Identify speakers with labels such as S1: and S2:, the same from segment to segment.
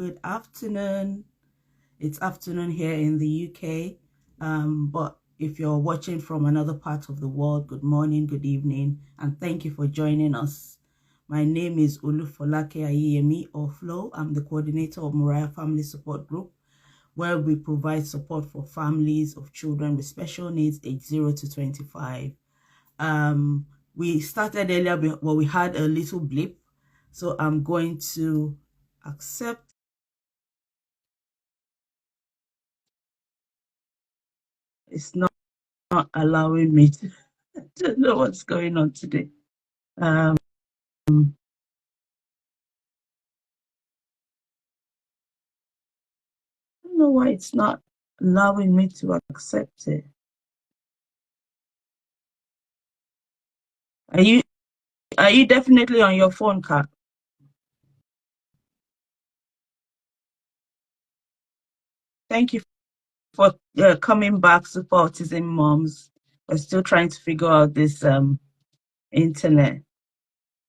S1: Good afternoon. It's afternoon here in the UK. But if you're watching from another part of the world, good morning, good evening, and thank you for joining us. My name is Olufolake Ayemi or Flo. I'm the coordinator of Moriah Family Support Group, where we provide support for families of children with special needs age 0 to 25. We started earlier, but we had a little blip. So I'm going to accept. It's not allowing me to. I don't know what's going on today. I don't know why it's not allowing me to accept it. Are you definitely on your phone, Kat? Thank you for coming back, Super Autism Moms. We're still trying to figure out this internet.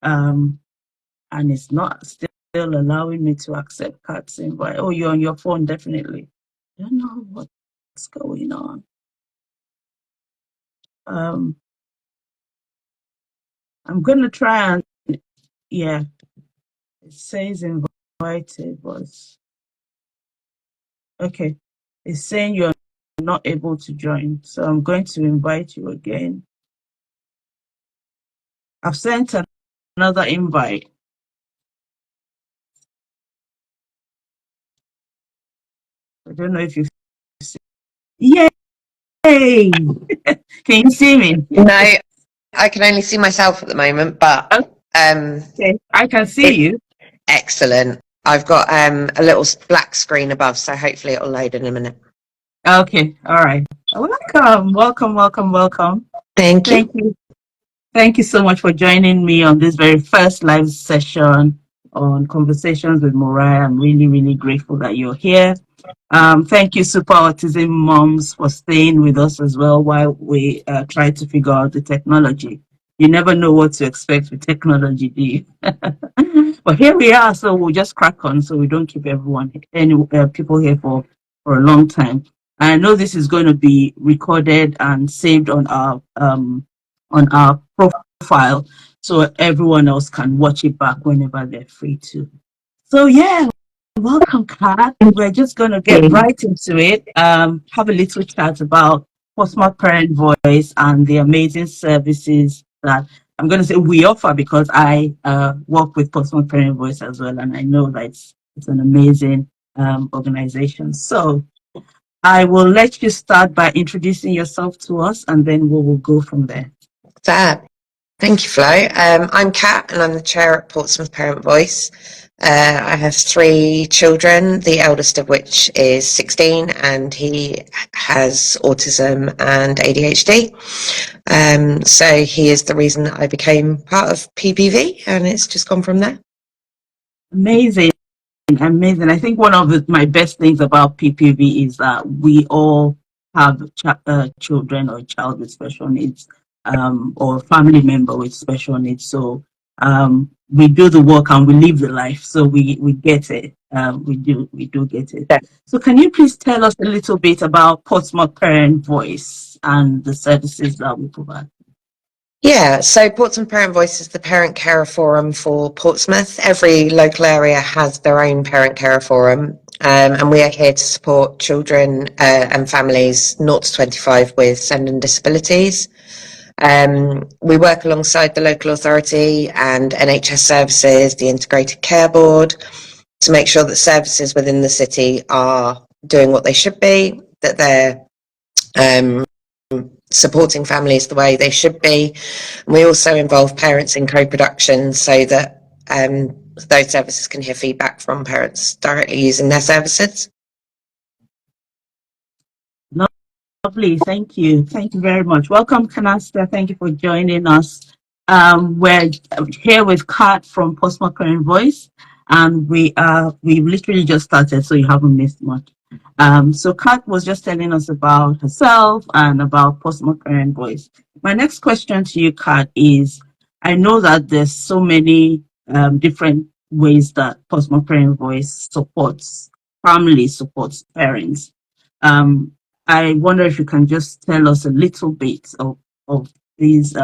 S1: And it's not still allowing me to accept Kat's invite. Oh, you're on your phone, definitely. I don't know what's going on. I'm going to try and, yeah, it says invited was, okay. It's saying you're not able to join. So I'm going to invite you again. I've sent another invite. I don't know if you've seen. Yay! Can you see me?
S2: No, I can only see myself at the moment, but
S1: okay. I can see you.
S2: Excellent. I've got a little black screen above, so hopefully it'll load in a minute.
S1: Okay, all right. Welcome.
S2: Thank you.
S1: Thank you so much for joining me on this very first live session on Conversations with Moriah. I'm really grateful that you're here. Thank you, Super Autism Moms, for staying with us as well while we try to figure out the technology. You never know what to expect with technology, do you? But here we are, so we'll just crack on so we don't keep people here for a long time. I know this is going to be recorded and saved on our profile, so everyone else can watch it back whenever they're free to. So yeah, welcome, Kat. We're just going to get right into it. Have a little chat about Portsmouth Parent Voice and the amazing services that I'm going to say we offer, because I work with Portsmouth Parent Voice as well, and I know that it's an amazing organization. So I will let you start by introducing yourself to us, and then we will go from there.
S2: Thank you, Flo. I'm Kat, and I'm the chair at Portsmouth Parent Voice. I have 3 children, the eldest of which is 16, and he has autism and ADHD. So he is the reason that I became part of PPV, and it's just gone from there.
S1: Amazing. I think one of my best things about PPV is that we all have children or a child with special needs, or a family member with special needs. So we do the work and we live the life. So we get it. We do get it. Yeah. So can you please tell us a little bit about Portsmouth Parent Voice and the services that we provide?
S2: Yeah, so Portsmouth Parent Voice is the parent carer forum for Portsmouth. Every local area has their own parent carer forum, and we are here to support children and families 0 to 25 with sending disabilities. We work alongside the local authority and NHS services, the Integrated Care Board, to make sure that services within the city are doing what they should be, that they're supporting families the way they should be. We also involve parents in co-production so that those services can hear feedback from parents directly using their services.
S1: Lovely, thank you very much. Welcome, Canasta. Thank you for joining us. We're here with Kat from Portsmouth Parent Voice, and we've literally just started, so you haven't missed much. So Kat was just telling us about herself and about Portsmouth Parent Voice. My next question to you, Kat, is I know that there's so many different ways that Portsmouth Parent Voice supports families, supports parents. I wonder if you can just tell us a little bit of these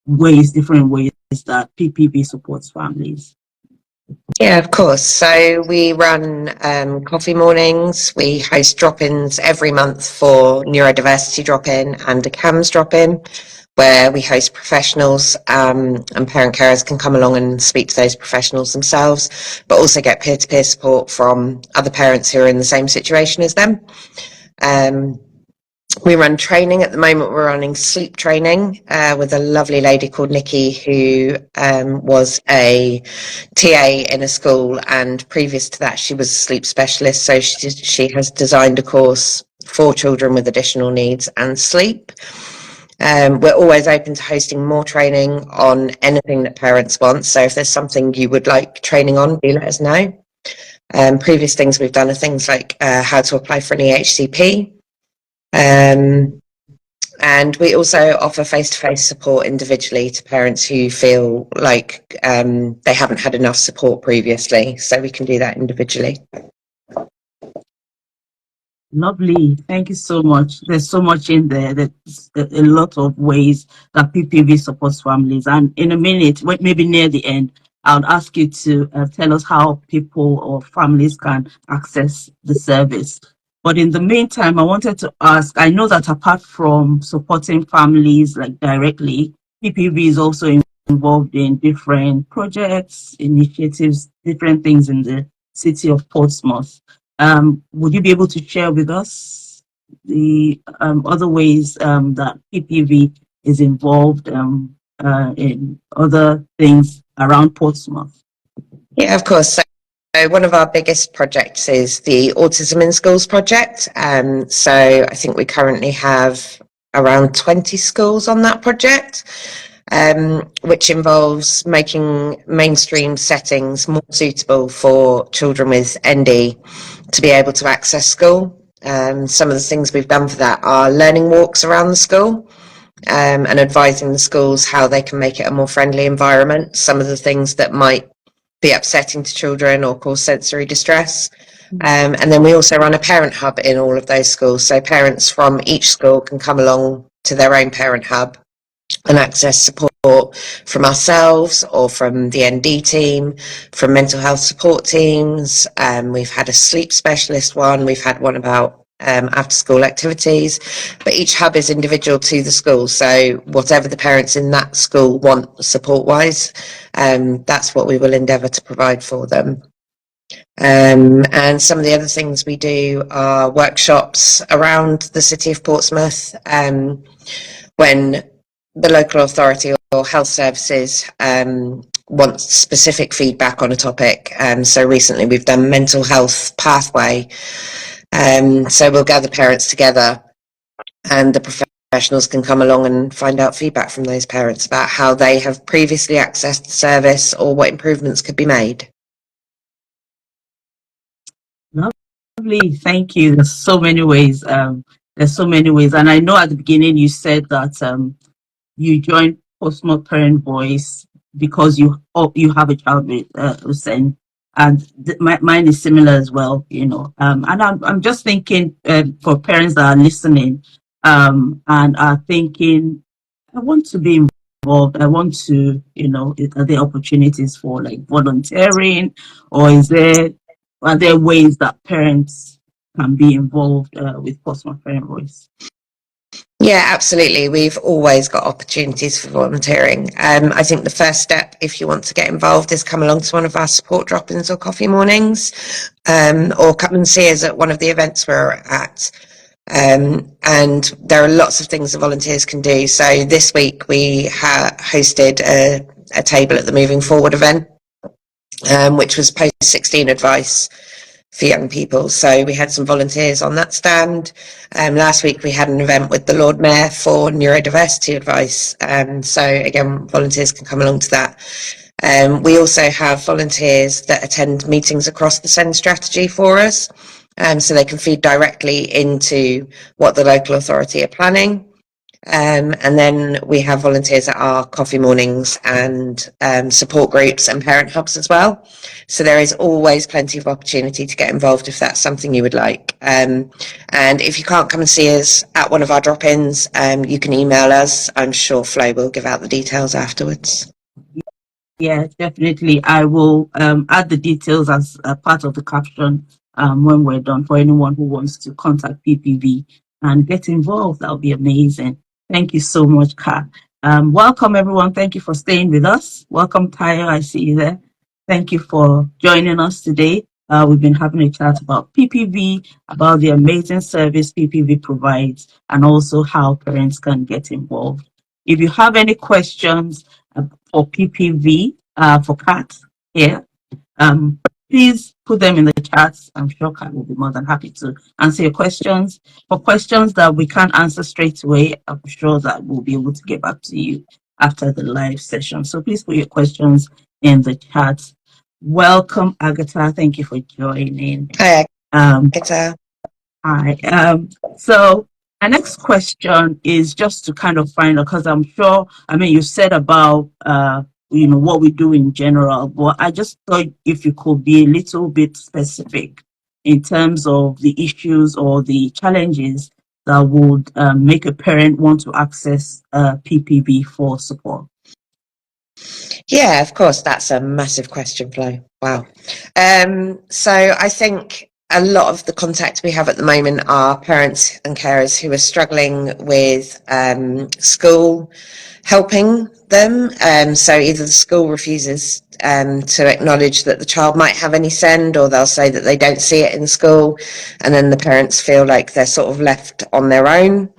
S1: ways, different ways that PPV supports families.
S2: Yeah, of course. So we run coffee mornings. We host drop-ins every month for neurodiversity drop-in and a CAMS drop-in, where we host professionals and parent carers can come along and speak to those professionals themselves, but also get peer-to-peer support from other parents who are in the same situation as them. We run training. At the moment, we're running sleep training with a lovely lady called Nikki, who was a TA in a school, and previous to that, she was a sleep specialist. So she has designed a course for children with additional needs and sleep. We're always open to hosting more training on anything that parents want. So if there's something you would like training on, do let us know. Previous things we've done are things like how to apply for an EHCP. And we also offer face-to-face support individually to parents who feel like they haven't had enough support previously. So we can do that individually.
S1: Lovely. Thank you so much. There's so much in there. There's a lot of ways that PPV supports families. And in a minute, maybe near the end, I'll ask you to tell us how people or families can access the service. But in the meantime, I wanted to ask, I know that apart from supporting families like directly, PPV is also involved in different projects, initiatives, different things in the city of Portsmouth. Would you be able to share with us the other ways that PPV is involved in other things around Portsmouth?
S2: Yeah, of course. So one of our biggest projects is the Autism in Schools project. So I think we currently have around 20 schools on that project, which involves making mainstream settings more suitable for children with ND to be able to access school. Some of the things we've done for that are learning walks around the school and advising the schools how they can make it a more friendly environment. Some of the things that might be upsetting to children or cause sensory distress. And then we also run a parent hub in all of those schools. So parents from each school can come along to their own parent hub and access support from ourselves or from the ND team, from mental health support teams. We've had a sleep specialist one. We've had one about after school activities, but each hub is individual to the school. So whatever the parents in that school want support wise, that's what we will endeavour to provide for them. And some of the other things we do are workshops around the city of Portsmouth when the local authority or health services want specific feedback on a topic. So recently we've done mental health pathway. So we'll gather parents together and the professionals can come along and find out feedback from those parents about how they have previously accessed the service or what improvements could be made.
S1: Lovely, thank you. There's so many ways. There's so many ways. And I know at the beginning you said that you joined Portsmouth Parent Voice because you have a child with SEN, and mine is similar as well, you know. And I'm just thinking for parents that are listening and are thinking, I want to be involved. I want to, you know, are there opportunities for like volunteering, or are there ways that parents can be involved with Portsmouth Parent Voice?
S2: Yeah, absolutely. We've always got opportunities for volunteering. I think the first step, if you want to get involved, is come along to one of our support drop-ins or coffee mornings, or come and see us at one of the events we're at. And there are lots of things that volunteers can do. So this week we hosted a table at the Moving Forward event, which was post-16 advice for young people. So we had some volunteers on that stand. Last week we had an event with the Lord Mayor for neurodiversity advice. So again, volunteers can come along to that. We also have volunteers that attend meetings across the SEND strategy for us. So they can feed directly into what the local authority are planning. And then we have volunteers at our coffee mornings and support groups and parent hubs as well. So there is always plenty of opportunity to get involved if that's something you would like. And if you can't come and see us at one of our drop-ins, you can email us. I'm sure Flo will give out the details afterwards.
S1: Yeah, definitely. I will add the details as a part of the caption when we're done for anyone who wants to contact PPV and get involved. That would be amazing. Thank you so much, Kat. Welcome, everyone. Thank you for staying with us. Welcome, Tayo. I see you there. Thank you for joining us today. We've been having a chat about PPV, about the amazing service PPV provides, and also how parents can get involved. If you have any questions for PPV, for Kat here, please put them in the chats. I'm sure Kat will be more than happy to answer your questions. For questions that we can't answer straight away, I'm sure that we'll be able to get back to you after the live session. So please put your questions in the chat. Welcome, Agatha. Thank you for joining.
S2: Hi, Agatha.
S1: Hi. So my next question is just to kind of find out, because I'm sure, I mean, you said about, what we do in general, but I just thought if you could be a little bit specific in terms of the issues or the challenges that would make a parent want to access PPV for support.
S2: Yeah, of course, that's a massive question, Flo. Wow. So I think a lot of the contact we have at the moment are parents and carers who are struggling with school helping them. So either the school refuses to acknowledge that the child might have any SEND, or they'll say that they don't see it in school, and then the parents feel like they're sort of left on their own.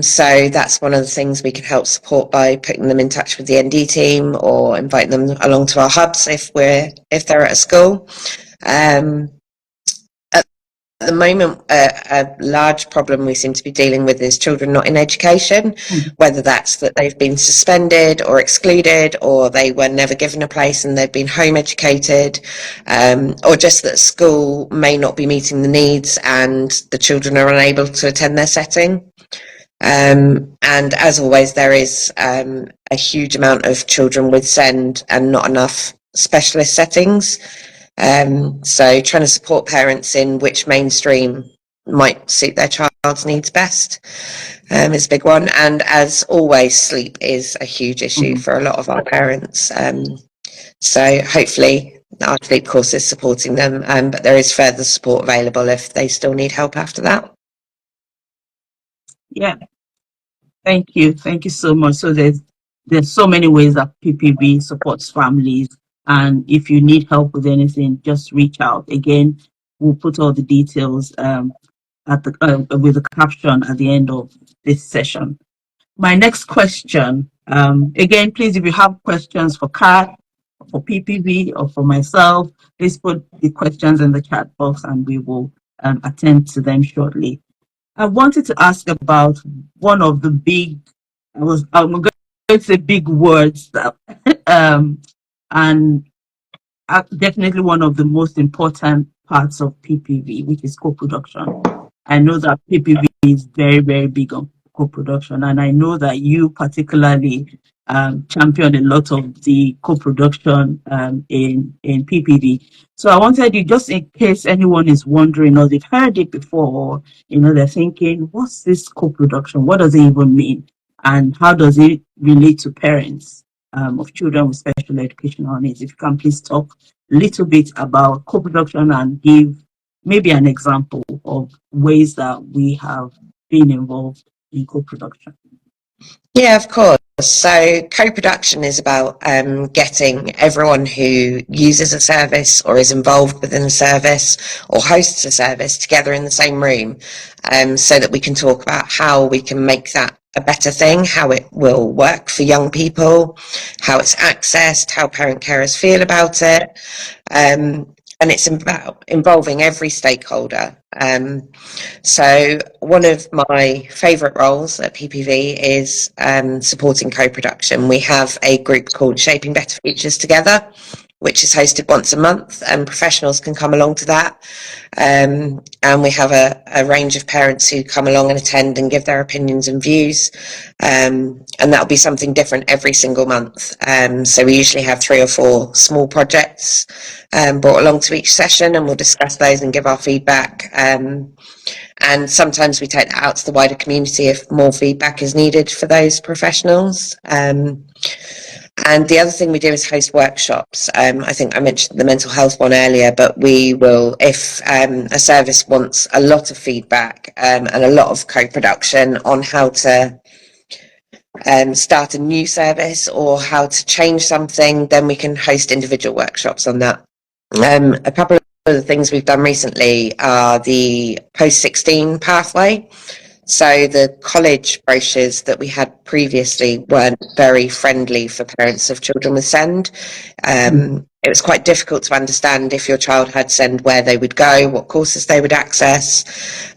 S2: So that's one of the things we can help support by putting them in touch with the ND team or inviting them along to our hubs if they're at a school. At the moment, a large problem we seem to be dealing with is children not in education, whether that's that they've been suspended or excluded, or they were never given a place and they've been home educated, or just that school may not be meeting the needs and the children are unable to attend their setting. And as always, there is a huge amount of children with SEND and not enough specialist settings. So trying to support parents in which mainstream might suit their child's needs best is a big one. And as always, sleep is a huge issue for a lot of our parents. So hopefully our sleep course is supporting them, but there is further support available if they still need help after that.
S1: Yeah. Thank you. Thank you so much. So there's so many ways that PPV supports families. And if you need help with anything, just reach out. Again, we'll put all the details with the caption at the end of this session. My next question, again, please, if you have questions for Kat, for PPV, or for myself, please put the questions in the chat box and we will attend to them shortly. I wanted to ask about one of the big, I'm going to say big words, that, and definitely one of the most important parts of PPV, which is co-production. I know that PPV is very, very big on co-production, and I know that you particularly champion a lot of the co-production in PPV. So I wanted you, just in case anyone is wondering or they've heard it before, or they're thinking, what's this co-production? What does it even mean? And how does it relate to parents of children with special educational needs? If you can please talk a little bit about co-production and give maybe an example of ways that we have been involved in co-production.
S2: Yeah, of course. So co-production is about getting everyone who uses a service or is involved within a service or hosts a service together in the same room, so that we can talk about how we can make that a better thing, how it will work for young people, how it's accessed, how parent carers feel about it. And it's about involving every stakeholder. So one of my favourite roles at PPV is supporting co-production. We have a group called Shaping Better Futures Together, which is hosted once a month, and professionals can come along to that. And we have a range of parents who come along and attend and give their opinions and views. And that'll be something different every single month. So we usually have 3 or 4 small projects brought along to each session, and we'll discuss those and give our feedback. And sometimes we take that out to the wider community if more feedback is needed for those professionals. And the other thing we do is host workshops. I think I mentioned the mental health one earlier, but we will, if a service wants a lot of feedback and a lot of co-production on how to start a new service or how to change something, then we can host individual workshops on that. A couple of the things we've done recently are the post-16 pathway. So the college brochures that we had previously weren't very friendly for parents of children with SEND. It was quite difficult to understand if your child had SEND, where they would go, what courses they would access.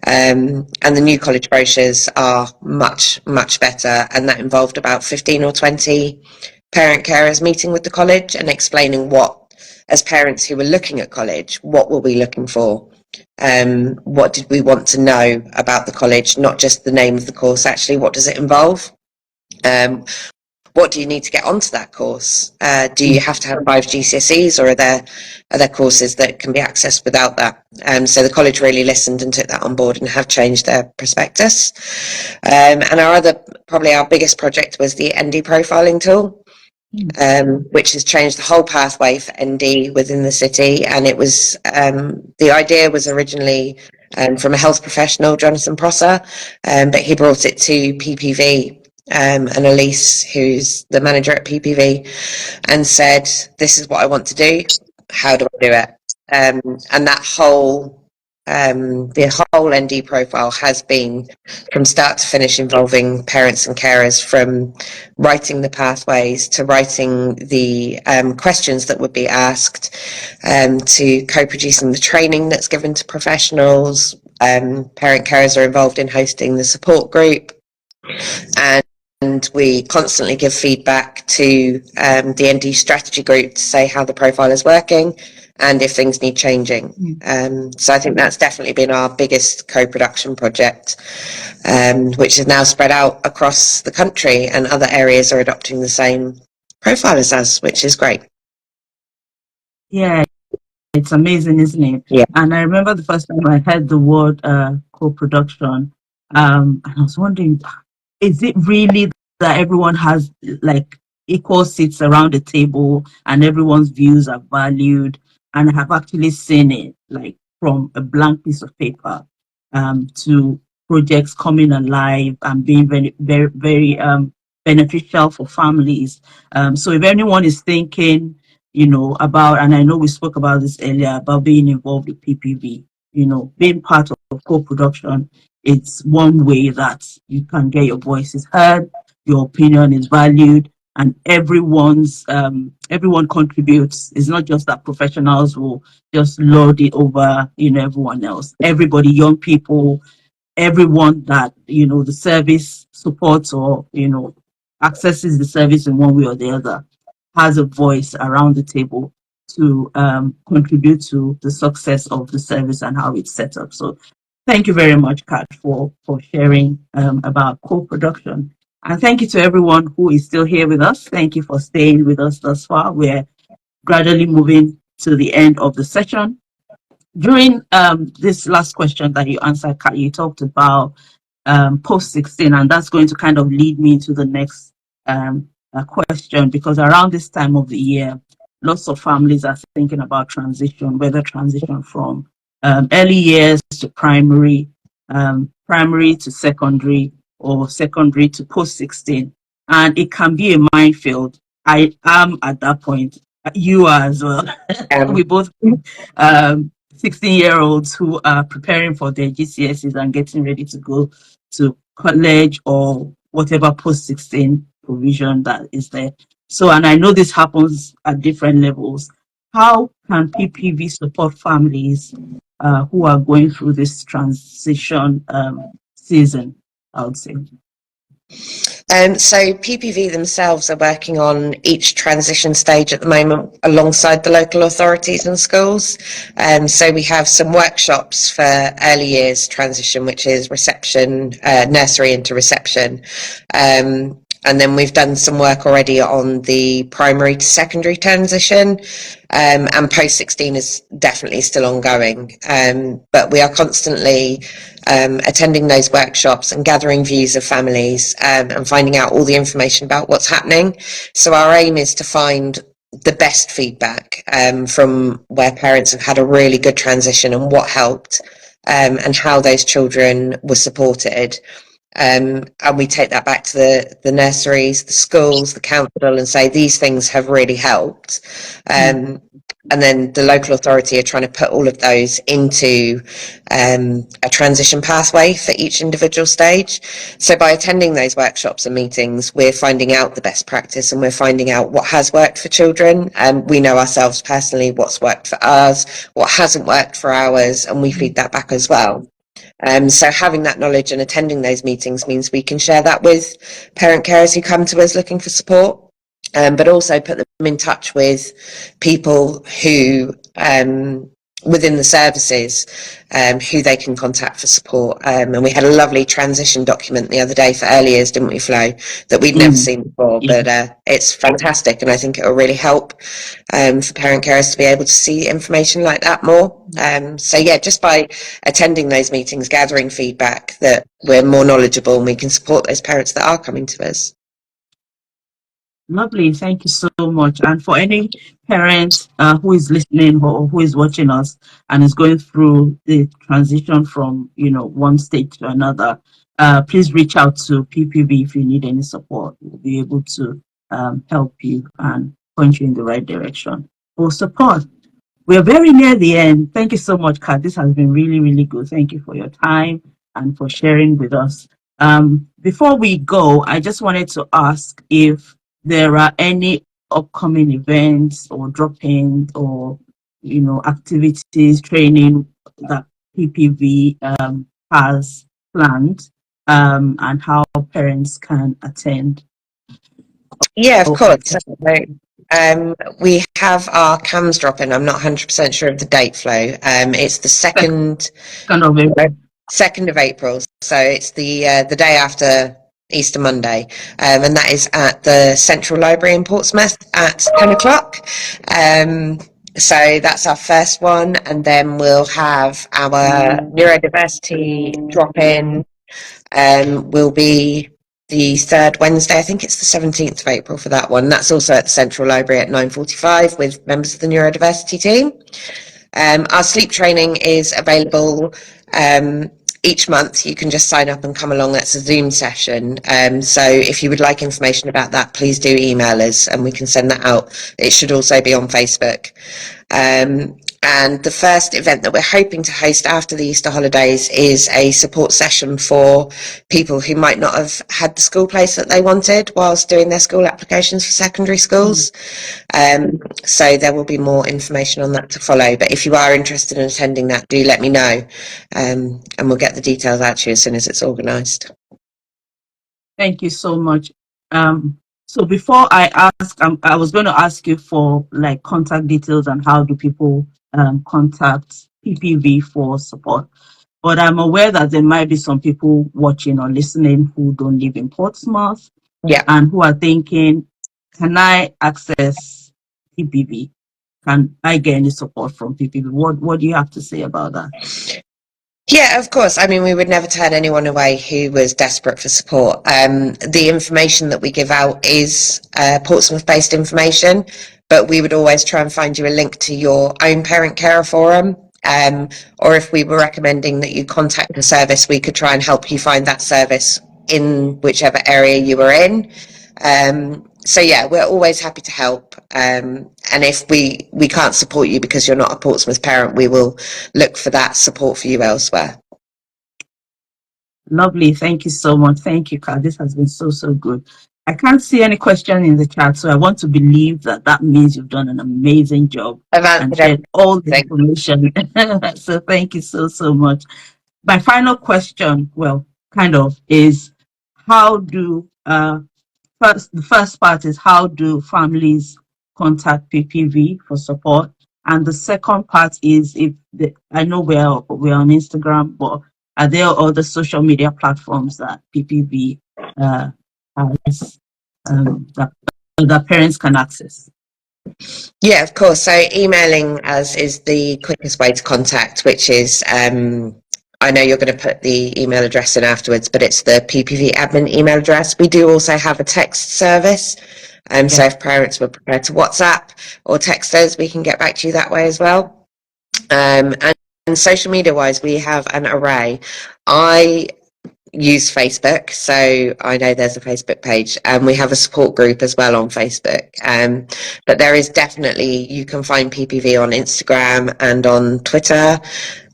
S2: And the new college brochures are much, much better. And that involved about 15 or 20 parent carers meeting with the college and explaining what, as parents who were looking at college, what were we looking for? What did we want to know about the college? Not just the name of the course, actually, what does it involve? What do you need to get onto that course? Do you have to have 5 GCSEs, or are there courses that can be accessed without that? So the college really listened and took that on board and have changed their prospectus. And probably our biggest project was the ND profiling tool. Which has changed the whole pathway for ND within the city. And it was, the idea was originally from a health professional, Jonathan Prosser, but he brought it to PPV, and Elise, who's the manager at PPV, and said, this is what I want to do. How do I do it? And that the whole ND profile has been from start to finish involving parents and carers, from writing the pathways to writing the questions that would be asked, to co-producing the training that's given to professionals. Parent carers are involved in hosting the support group, and we constantly give feedback to the ND strategy group to say how the profile is working and if things need changing. So I think that's definitely been our biggest co-production project, which is now spread out across the country, and other areas are adopting the same profile as us, which is great.
S1: Yeah, it's amazing, isn't it?
S2: Yeah.
S1: And I remember the first time I heard the word co-production, and I was wondering, is it really that everyone has like equal seats around the table and everyone's views are valued? And I have actually seen it, like from a blank piece of paper to projects coming alive and being very, very, very beneficial for families. So if anyone is thinking, about, and I know we spoke about this earlier, about being involved with PPV, being part of co-production, it's one way that you can get your voices heard, your opinion is valued, and everyone contributes. It's not just that professionals will just load it over, everyone else. Everybody, young people, everyone that, the service supports or, accesses the service in one way or the other, has a voice around the table to contribute to the success of the service and how it's set up. So thank you very much, Kat, for sharing about co-production. And thank you to everyone who is still here with us. Thank you for staying with us thus far. We're gradually moving to the end of the session. During this last question that you answered, Kat, you talked about post-16, and that's going to kind of lead me to the next question, because around this time of the year, lots of families are thinking about transition, whether transition from early years to primary, primary to secondary, or secondary to post-16. And it can be a minefield. I am at that point. You are as well. We both 16-year-olds who are preparing for their GCSEs and getting ready to go to college or whatever post-16 provision that is there. So, and I know this happens at different levels. How can PPV support families who are going through this transition season, I would say?
S2: So PPV themselves are working on each transition stage at the moment alongside the local authorities and schools. So we have some workshops for early years transition, which is reception, nursery into reception. And then we've done some work already on the primary to secondary transition, and post 16 is definitely still ongoing. But we are constantly attending those workshops and gathering views of families, and finding out all the information about what's happening. So our aim is to find the best feedback from where parents have had a really good transition and what helped, and how those children were supported. And we take that back to the nurseries, the schools, the council, and say these things have really helped. And then the local authority are trying to put all of those into a transition pathway for each individual stage. So by attending those workshops and meetings, we're finding out the best practice, and we're finding out what has worked for children. We know ourselves personally what's worked for us, what hasn't worked for ours, and we feed that back as well. So having that knowledge and attending those meetings means we can share that with parent carers who come to us looking for support, but also put them in touch with people who within the services who they can contact for support. And we had a lovely transition document the other day for early years, didn't we, Flo, that we'd never seen before, but it's fantastic, and I think it will really help for parent carers to be able to see information like that more. So yeah, just by attending those meetings, gathering feedback, that we're more knowledgeable and we can support those parents that are coming to us.
S1: Lovely. Thank you so much. And for any parent who is listening or who is watching us and is going through the transition from, one stage to another, please reach out to PPV if you need any support. We'll be able to help you and point you in the right direction for support. We're very near the end. Thank you so much, Kat. This has been really, really good. Thank you for your time and for sharing with us. Before we go, I just wanted to ask if there are any upcoming events or drop-ins or, activities, training that PPV has planned, and how parents can attend.
S2: Yeah, of course. So, we have our CAMS drop-in. I'm not 100% sure of the date, Flo. It's the second of April. So it's the day after Easter Monday, and that is at the Central Library in Portsmouth at 10 o'clock. So that's our first one, and then we'll have our neurodiversity drop-in. Will be the third Wednesday. I think it's the 17th of April for that one. That's also at the Central Library at 9:45 with members of the neurodiversity team. Our sleep training is available each month. You can just sign up and come along. That's a Zoom session. So if you would like information about that, please do email us and we can send that out. It should also be on Facebook. And the first event that we're hoping to host after the Easter holidays is a support session for people who might not have had the school place that they wanted whilst doing their school applications for secondary schools. So there will be more information on that to follow. But if you are interested in attending that, do let me know, and we'll get the details out to you as soon as it's organised.
S1: Thank you so much. So before I ask, I was going to ask you for contact details and how do people contact PPV for support. But I'm aware that there might be some people watching or listening who don't live in Portsmouth, and who are thinking, can I access PPV? Can I get any support from PPV? What do you have to say about that?
S2: Yeah, of course. I mean, we would never turn anyone away who was desperate for support. The information that we give out is Portsmouth-based information, but we would always try and find you a link to your own parent carer forum. Or if we were recommending that you contact the service, we could try and help you find that service in whichever area you were in. So yeah, we're always happy to help. And if we can't support you because you're not a Portsmouth parent, we will look for that support for you elsewhere.
S1: Lovely. Thank you so much. Thank you, Carl. This has been so good. I can't see any question in the chat, so I want to believe that means you've done an amazing job and shared all the information. So thank you so much. My final question, well, kind of, is how do the first part is how do families contact PPV for support, and the second part is I know we're on Instagram, but are there other social media platforms that PPV has that parents can access?
S2: Yeah, of course. So emailing us is the quickest way to contact, which is, I know you're going to put the email address in afterwards, but it's the PPV admin email address. We do also have a text service. So if parents were prepared to WhatsApp or text us, we can get back to you that way as well. And social media wise, we have an array. I use Facebook, so I know there's a Facebook page, and we have a support group as well on Facebook. But there is definitely, you can find PPV on Instagram and on Twitter,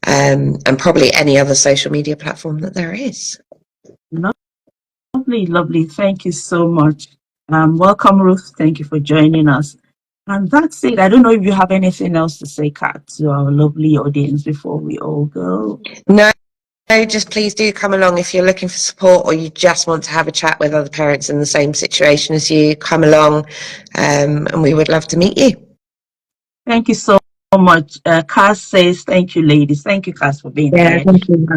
S2: and probably any other social media platform that there is.
S1: Lovely, lovely. Thank you so much. Welcome, Ruth. Thank you for joining us. And that's it. I don't know if you have anything else to say, Kat, to our lovely audience before we all go.
S2: No, just please do come along if you're looking for support, or you just want to have a chat with other parents in the same situation as you. Come along, and we would love to meet you.
S1: Thank you so much. Cass says, thank you, ladies. Thank you, Cass, for being here.
S2: Thank you.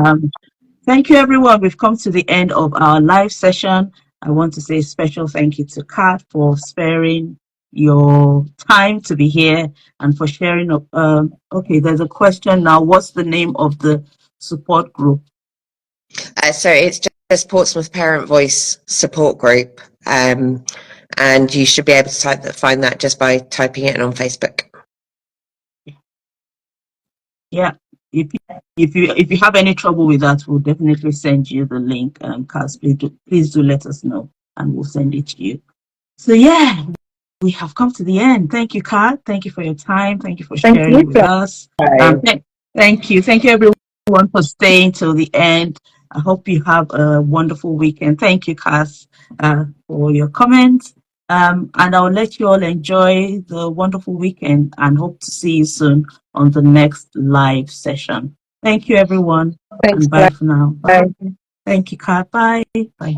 S1: Thank you, everyone. We've come to the end of our live session. I want to say a special thank you to Kat for sparing your time to be here and for sharing. Okay, there's a question now. What's the name of the support group?
S2: So it's just Portsmouth Parent Voice Support Group, and you should be able to find that just by typing it in on Facebook.
S1: Yeah, if you have any trouble with that, we'll definitely send you the link. Cass, please do let us know, and we'll send it to you. So yeah, we have come to the end. Thank you, Kat. Thank you for your time. Thank you for sharing it with us. Thank you everyone for staying till the end. I hope you have a wonderful weekend. Thank you, Cass, for your comments. And I'll let you all enjoy the wonderful weekend and hope to see you soon on the next live session. Thank you, everyone.
S2: Thanks,
S1: and bye for now. Bye. Thank you, Kat. Bye. Bye.